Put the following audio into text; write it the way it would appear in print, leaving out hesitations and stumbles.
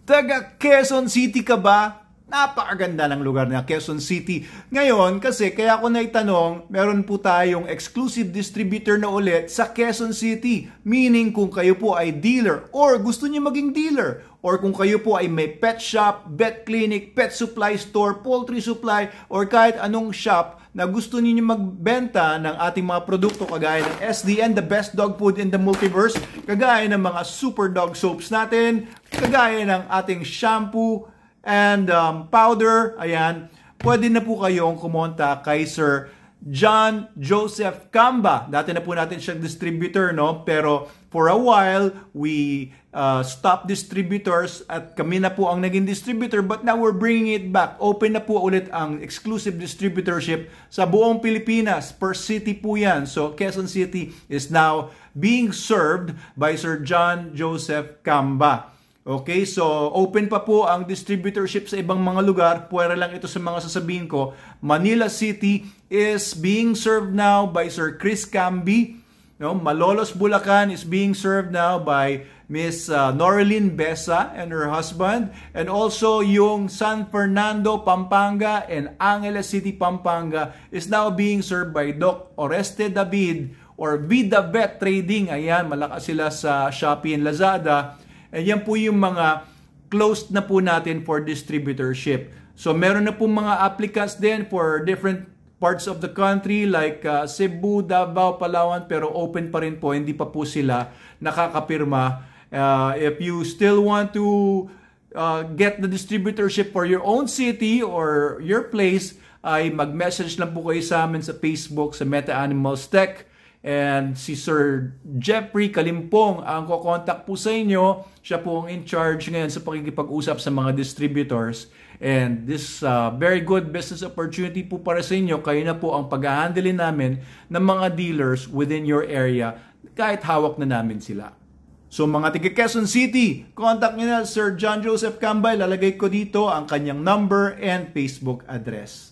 Taga Quezon City ka ba? Napakaganda ng lugar na Quezon City. Ngayon, kasi kaya ako naitanong, meron po tayong exclusive distributor na ulit sa Quezon City. Meaning kung kayo po ay dealer or gusto niyo maging dealer, or kung kayo po ay may pet shop, vet clinic, pet supply store, poultry supply, or kahit anong shop na gusto niyo magbenta ng ating mga produkto kagaya ng SDN, the best dog food in the multiverse, kagaya ng mga super dog soaps natin, kagaya ng ating shampoo and powder, ayan, pwede na po kayong kumonta kay Sir John Joseph Camba. Dati na po natin siyang distributor, no? Pero for a while, we stopped distributors at kami na po ang naging distributor, but now we're bringing it back. Open na po ulit ang exclusive distributorship sa buong Pilipinas. Per city po yan. So Quezon City is now being served by Sir John Joseph Camba. Okay, so open pa po ang distributorship sa ibang mga lugar. Puwera lang ito sa mga sasabihin ko. Manila City is being served now by Sir Chris Camby. No? Malolos, Bulacan is being served now by Miss Noreline Besa and her husband. And also yung San Fernando, Pampanga and Angeles City, Pampanga is now being served by Doc Oreste David or Vida Vet Trading. Ayan, malakas sila sa Shopee and Lazada. And yan po yung mga closed na po natin for distributorship. So meron na po mga applicants din for different parts of the country like Cebu, Davao, Palawan, pero open pa rin po, hindi pa po sila nakakapirma. If you still want to get the distributorship for your own city or your place, ay mag-message lang po kayo sa amin sa Facebook, sa Meta Animals Tech. And si Sir Jeffrey Kalimpong ang kukontak po sa inyo. Siya po ang in charge ngayon sa pakikipag-usap sa mga distributors. And this very good business opportunity po para sa inyo. Kayo na po ang pag-handle namin ng mga dealers within your area kahit hawak na namin sila. So mga taga Quezon City, contact nyo na Sir John Joseph Cambay. Lalagay ko dito ang kanyang number and Facebook address.